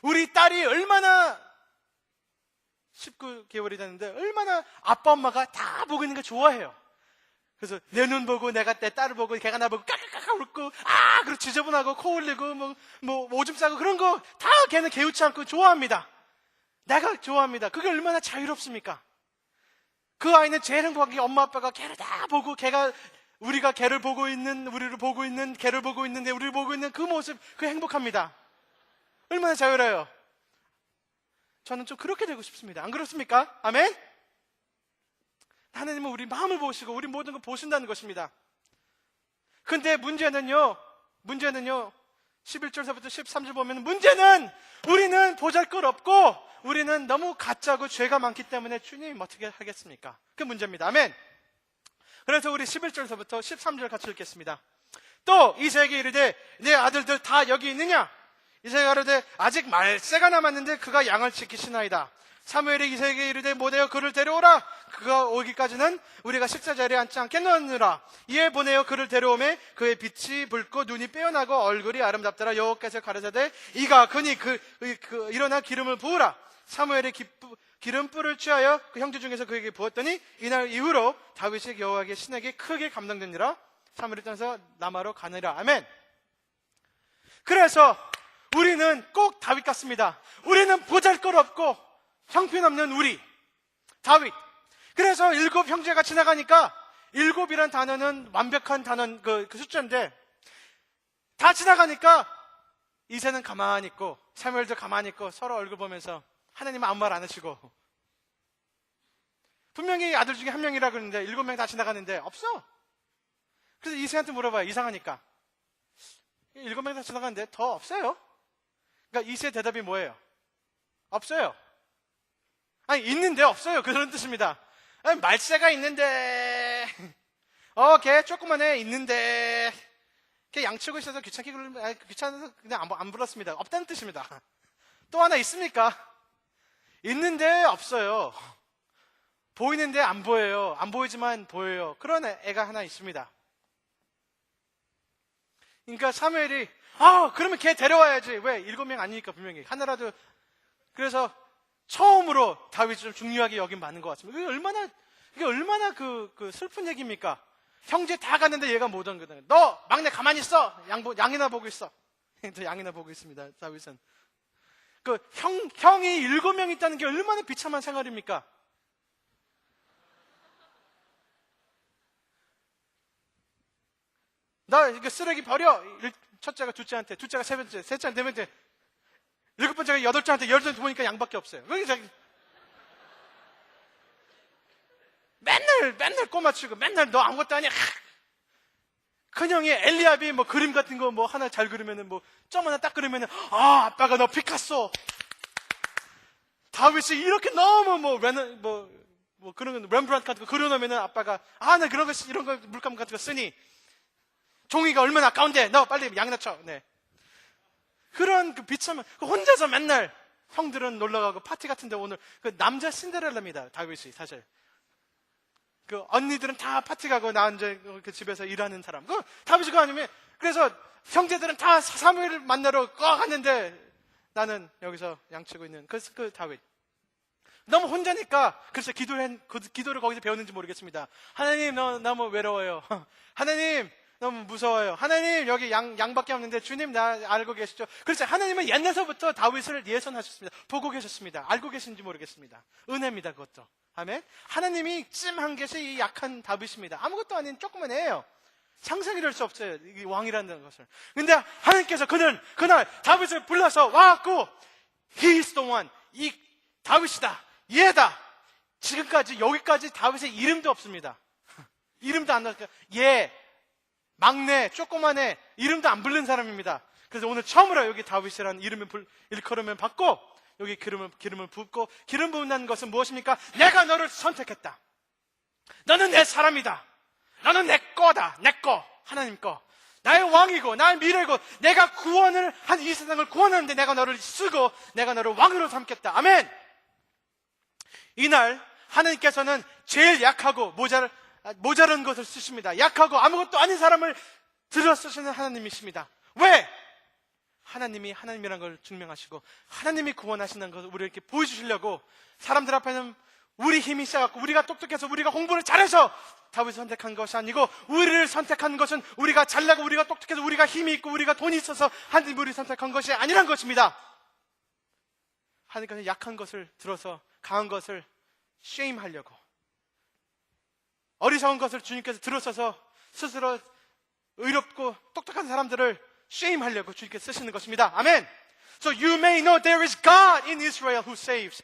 우리 딸이 얼마나 19개월이 됐는데 얼마나 아빠 엄마가 다 보고 있는 거 좋아해요. 그래서 내 눈 보고 내가 내 딸을 보고 걔가 나 보고 까까까까 웃고 그리고 지저분하고 코 흘리고 뭐 오줌 싸고 그런 거 다 걔는 개의치 않고 좋아합니다. 내가 좋아합니다. 그게 얼마나 자유롭습니까? 그 아이는 제일 행복한 게 엄마 아빠가 걔를 다 보고 우리가 걔를 보고 있는 우리를 보고 있는 걔를 보고 있는데 우리를 보고 있는 그 모습 그 행복합니다. 얼마나 자유로워요. 저는 좀 그렇게 되고 싶습니다. 안 그렇습니까? 아멘? 하나님은 우리 마음을 보시고 우리 모든 걸 보신다는 것입니다. 근데 문제는요 11절서부터 13절 보면 문제는 우리는 보잘것없고 우리는 너무 가짜고 죄가 많기 때문에 주님 어떻게 하겠습니까? 그 문제입니다. 아멘. 그래서 우리 11절서부터 13절 같이 읽겠습니다. 또 이새에게 이르되 내 아들들 다 여기 있느냐? 이새가 이르되 아직 말세가 남았는데 그가 양을 지키시나이다. 사무엘이 이새에게 이르되 못하여 그를 데려오라. 그가 오기까지는 우리가 식사 자리에 앉지 않겠느니라. 이에 보내어 그를 데려오매 그의 빛이 붉고 눈이 빼어나고 얼굴이 아름답더라. 여호와께서 가라사대 이가 그니 일어나 기름을 부으라. 사무엘이 기름불을 취하여 그 형제 중에서 그에게 부었더니 이날 이후로 다윗이 여호와의 신에게 크게 감동되니라. 사무엘이 떠나서 라마로 가느라. 아멘. 그래서 우리는 꼭 다윗 같습니다. 우리는 보잘것없고 형편없는 우리 다윗. 그래서 7 형제가 지나가니까 7이란 단어는 완벽한 단어 그 숫자인데 다 지나가니까 이새는 가만히 있고 사무엘도 가만히 있고 서로 얼굴 보면서 하나님은 아무 말 안 하시고, 분명히 아들 중에 한 명이라 그러는데 7명 다 지나가는데 없어. 그래서 이새한테 물어봐요. 이상하니까 7명 다 지나가는데 더 없어요. 그러니까 이새의 대답이 뭐예요? 없어요. 아니 있는데 없어요. 그런 뜻입니다. 아니, 말세가 있는데 걔 조그만해 있는데 걔 양치고 있어서 귀찮아서 그냥 안 불렀습니다. 없다는 뜻입니다. 또 하나 있습니까? 있는데 없어요. 보이는데 안 보여요. 안 보이지만 보여요. 그런 애가 하나 있습니다. 그러니까 사무엘이 그러면 걔 데려와야지. 왜? 7명 아니니까 분명히 하나라도. 그래서 처음으로 다윗이 좀 중요하게 여긴 받는 것 같습니다. 이게 얼마나 그 슬픈 얘기입니까? 형제 다 갔는데 얘가 못 온 거다. 너 막내 가만히 있어. 양이나 보고 있어. 또 양이나 보고 있습니다. 다윗은. 형이 7명 있다는 게 얼마나 비참한 생활입니까? 나 이거 쓰레기 버려. 첫째가 둘째한테, 둘째가 세 번째, 셋째가 네 번째, 7번째가 8째한테 10째 보니까 양밖에 없어요. 맨날 꼬마치고 맨날 너 아무것도 아니야. 큰형이 엘리압이 뭐 그림 같은 거 뭐 하나 잘 그리면은 점 하나 딱 그리면은 아빠가 너 피카소. 다윗이 이렇게 너무 그런 거 렘브란트 같은 거 그려놓으면은 아빠가 나 이런 거 물감 같은 거 쓰니 종이가 얼마나 아까운데 너 빨리 양이나 쳐. 네. 그런 비참한 혼자서 맨날 형들은 놀러가고 파티 같은데 오늘 남자 신데렐라입니다. 다윗이 사실. 언니들은 다 파티 가고 나 이제 집에서 일하는 사람. 다윗이 그거 아니면 그래서 형제들은 다 사무엘을 만나러 갔는데 나는 여기서 양치고 있는 그 다윗. 너무 혼자니까 그래서 기도를 거기서 배웠는지 모르겠습니다. 하나님 너무 외로워요. 하나님 너무 무서워요. 하나님 여기 양밖에 없는데 주님 나 알고 계시죠? 그래서 하나님은 옛날서부터 다윗을 예선하셨습니다. 보고 계셨습니다. 알고 계신지 모르겠습니다. 은혜입니다. 그것도. 아멘. 하나님이 찜한 것이 이 약한 다윗입니다. 아무것도 아닌 조그만 애예요. 상상이 될 수 없어요. 이 왕이라는 것을. 근데 하나님께서 그날 다윗을 불러서 와갖고 He is the one. 이 다윗이다. 얘다. 지금까지 여기까지 다윗의 이름도 없습니다. 이름도 안 나니까 얘 막내 조그만 애 이름도 안 부른 사람입니다. 그래서 오늘 처음으로 여기 다윗이라는 이름을 일컬음을 받고 여기 기름을 붓고 기름 부은다는 것은 무엇입니까? 내가 너를 선택했다. 너는 내 사람이다. 너는 내 거다. 내 거. 하나님 거. 나의 왕이고 나의 미래고 내가 구원을 한 이 세상을 구원하는데 내가 너를 쓰고 내가 너를 왕으로 삼겠다. 아멘. 이날 하나님께서는 제일 약하고 모자란 것을 쓰십니다. 약하고 아무것도 아닌 사람을 들어 쓰시는 하나님이십니다. 왜? 하나님이 하나님이라는 걸 증명하시고 하나님이 구원하신다는 것을 우리에게 보여주시려고 사람들 앞에는 우리 힘이 세갖고 우리가 똑똑해서 우리가 공부를 잘해서 다윗을 선택한 것이 아니고 우리를 선택한 것은 우리가 잘나고 우리가 똑똑해서 우리가 힘이 있고 우리가 돈이 있어서 하나님이 우리를 선택한 것이 아니란 것입니다. 하나님께서 약한 것을 들어서 강한 것을 쉐임하려고 어리석은 것을 주님께서 들어서서 스스로 의롭고 똑똑한 사람들을 쉐임하려고 주님께서 쓰시는 것입니다. 아멘. So you may know there is God in Israel who saves.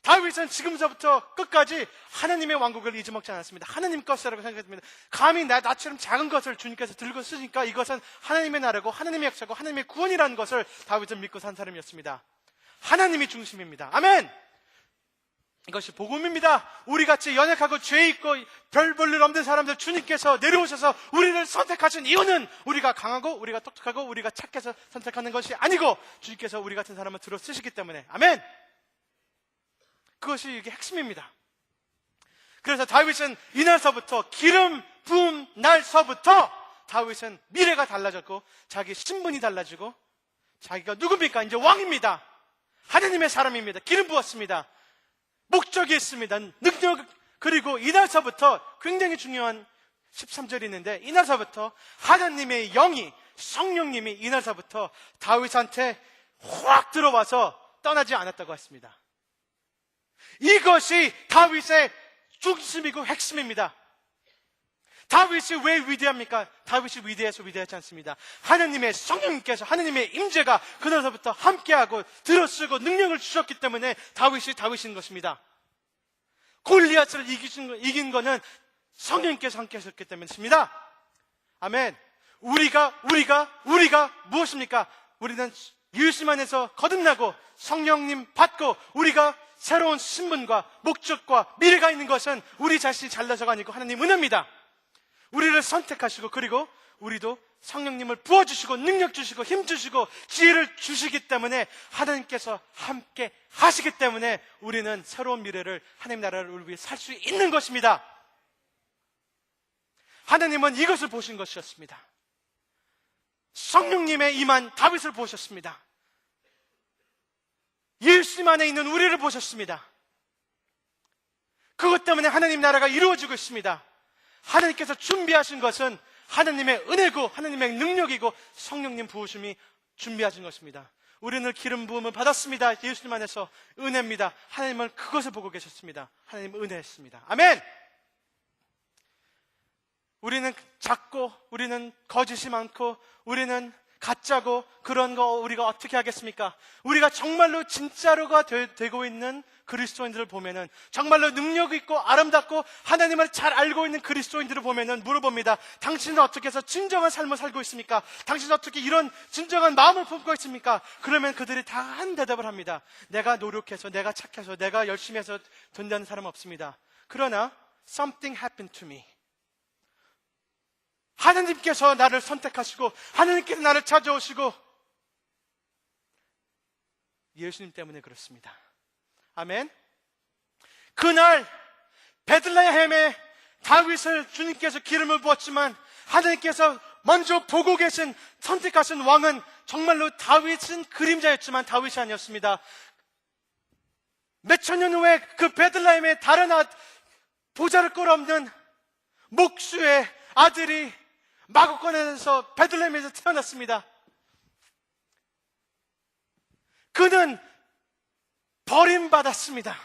다윗은 지금서부터 끝까지 하나님의 왕국을 잊어먹지 않았습니다. 하나님 것이라고 생각했습니다. 감히 나처럼 작은 것을 주님께서 들고 쓰니까 이것은 하나님의 나라고 하나님의 역사고 하나님의 구원이라는 것을 다윗은 믿고 산 사람이었습니다. 하나님이 중심입니다. 아멘. 이것이 복음입니다. 우리같이 연약하고 죄 있고 별 볼 일 없는 사람들 주님께서 내려오셔서 우리를 선택하신 이유는 우리가 강하고 우리가 똑똑하고 우리가 착해서 선택하는 것이 아니고 주님께서 우리 같은 사람을 들어 쓰시기 때문에. 아멘. 그것이 이게 핵심입니다. 그래서 다윗은 이날서부터, 기름 부음 날서부터 다윗은 미래가 달라졌고 자기 신분이 달라지고 자기가 누굽니까? 이제 왕입니다. 하나님의 사람입니다. 기름 부었습니다. 목적이 있습니다. 능력. 그리고 이날서부터 굉장히 중요한 13절이 있는데, 이날서부터 하나님의 영이, 성령님이 이날서부터 다윗한테 확 들어와서 떠나지 않았다고 했습니다. 이것이 다윗의 중심이고 핵심입니다. 다윗이 왜 위대합니까? 다윗이 위대해서 위대하지 않습니다. 하나님의 성령님께서, 하나님의 임재가 그날서부터 함께하고 들어쓰고 능력을 주셨기 때문에 다윗이 다윗인 것입니다. 골리앗을 이긴 거는 성령님께서 함께 하셨기 때문입니다. 아멘. 우리가 무엇입니까? 우리는 예수님 안에서 거듭나고 성령님 받고 우리가 새로운 신분과 목적과 미래가 있는 것은 우리 자신이 잘나서가 아니고 하나님 은혜입니다. 우리를 선택하시고 그리고 우리도 성령님을 부어주시고 능력 주시고 힘 주시고 지혜를 주시기 때문에 하나님께서 함께 하시기 때문에 우리는 새로운 미래를, 하나님 나라를 위해 살 수 있는 것입니다. 하나님은 이것을 보신 것이었습니다. 성령님의 임한 다윗을 보셨습니다. 예수님 안에 있는 우리를 보셨습니다. 그것 때문에 하나님 나라가 이루어지고 있습니다. 하나님께서 준비하신 것은 하나님의 은혜고 하나님의 능력이고 성령님 부으심이 준비하신 것입니다. 우리는 기름 부음을 받았습니다. 예수님 안에서 은혜입니다. 하나님은 그것을 보고 계셨습니다. 하나님은 은혜였습니다. 아멘. 우리는 작고 우리는 거짓이 많고 우리는 가짜고 그런 거 우리가 어떻게 하겠습니까? 우리가 정말로 진짜로가 되고 있는 그리스도인들을 보면은, 정말로 능력 있고 아름답고 하나님을 잘 알고 있는 그리스도인들을 보면은 물어봅니다. 당신은 어떻게 해서 진정한 삶을 살고 있습니까? 당신은 어떻게 이런 진정한 마음을 품고 있습니까? 그러면 그들이 다 한 대답을 합니다. 내가 노력해서, 내가 착해서, 내가 열심히 해서 된다는 사람은 없습니다. 그러나 something happened to me. 하나님께서 나를 선택하시고 하나님께서 나를 찾아오시고, 예수님 때문에 그렇습니다. 아멘. 그날 베들레헴에 다윗을 주님께서 기름을 부었지만 하나님께서 먼저 보고 계신, 선택하신 왕은 정말로 다윗은 그림자였지만 다윗이 아니었습니다. 몇천 년 후에 그 베들레헴의 다른 보잘을 것 없는 목수의 아들이 마구간에서 베들레헴에서 태어났습니다. 그는 버림받았습니다.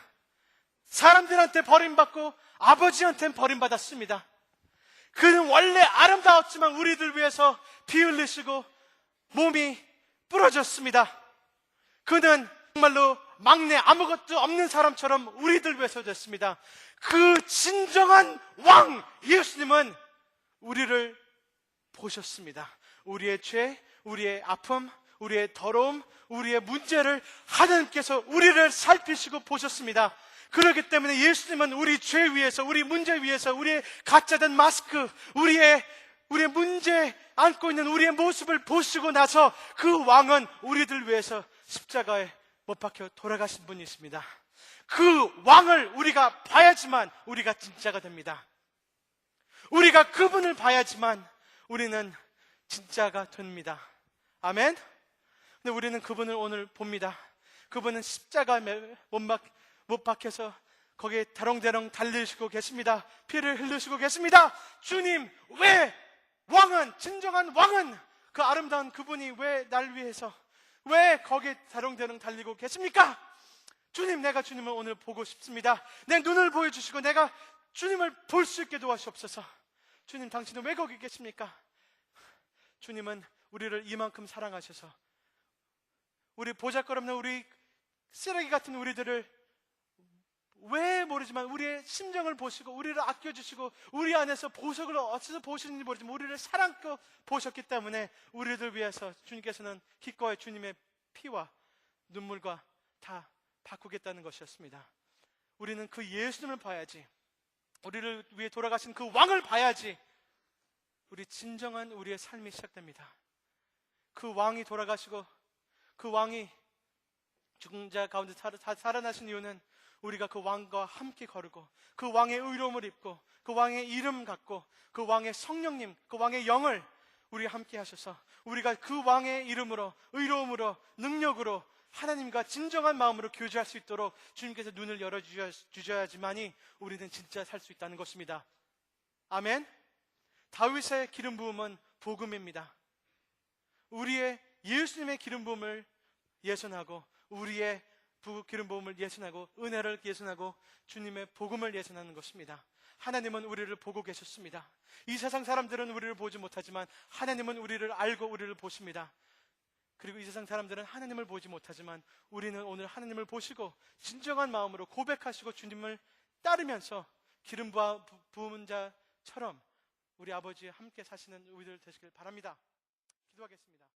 사람들한테 버림받고 아버지한테는 버림받았습니다. 그는 원래 아름다웠지만 우리들 위해서 피 흘리시고 몸이 부러졌습니다. 그는 정말로 막내, 아무것도 없는 사람처럼 우리들 위해서 됐습니다. 그 진정한 왕 예수님은 우리를 보셨습니다. 우리의 죄, 우리의 아픔, 우리의 더러움, 우리의 문제를 하나님께서 우리를 살피시고 보셨습니다. 그렇기 때문에 예수님은 우리 죄 위에서, 우리 문제 위에서, 우리의 가짜된 마스크, 우리의 문제 안고 있는 우리의 모습을 보시고 나서 그 왕은 우리들 위해서 십자가에 못 박혀 돌아가신 분이 있습니다. 그 왕을 우리가 봐야지만 우리가 진짜가 됩니다. 우리가 그분을 봐야지만 우리는 진짜가 됩니다. 아멘. 근데 우리는 그분을 오늘 봅니다. 그분은 십자가에 못 박혀서 거기에 대롱대롱 달리시고 계십니다. 피를 흘리시고 계십니다. 주님, 왜 왕은, 진정한 왕은, 그 아름다운 그분이 왜 날 위해서, 왜 거기에 대롱대롱 달리고 계십니까? 주님, 내가 주님을 오늘 보고 싶습니다. 내 눈을 보여주시고 내가 주님을 볼 수 있게 도와주옵소서. 주님, 당신은 왜 거기 계십니까? 주님은 우리를 이만큼 사랑하셔서 우리 보잘것없는 우리 쓰레기 같은 우리들을 왜 모르지만 우리의 심정을 보시고 우리를 아껴주시고 우리 안에서 보석을 어디서 보시는지 모르지만 우리를 사랑껏 보셨기 때문에 우리들 위해서 주님께서는 기꺼이 주님의 피와 눈물과 다 바꾸겠다는 것이었습니다. 우리는 그 예수님을 봐야지, 우리를 위해 돌아가신 그 왕을 봐야지 우리 진정한 우리의 삶이 시작됩니다. 그 왕이 돌아가시고 그 왕이 죽은 자 가운데 살아나신 이유는 우리가 그 왕과 함께 거르고 그 왕의 의로움을 입고 그 왕의 이름 갖고 그 왕의 성령님, 그 왕의 영을 우리가 함께 하셔서 우리가 그 왕의 이름으로, 의로움으로, 능력으로 하나님과 진정한 마음으로 교제할 수 있도록 주님께서 눈을 열어주셔야지만이 우리는 진짜 살 수 있다는 것입니다. 아멘. 다윗의 기름 부음은 복음입니다. 우리의 예수님의 기름 부음을 예선하고 우리의 기름 부음을 예선하고 은혜를 예선하고 주님의 복음을 예선하는 것입니다. 하나님은 우리를 보고 계셨습니다. 이 세상 사람들은 우리를 보지 못하지만 하나님은 우리를 알고 우리를 보십니다. 그리고 이 세상 사람들은 하나님을 보지 못하지만 우리는 오늘 하나님을 보시고 진정한 마음으로 고백하시고 주님을 따르면서 기름 부은 자처럼 우리 아버지와 함께 사시는 우리들 되시길 바랍니다. 기도하겠습니다.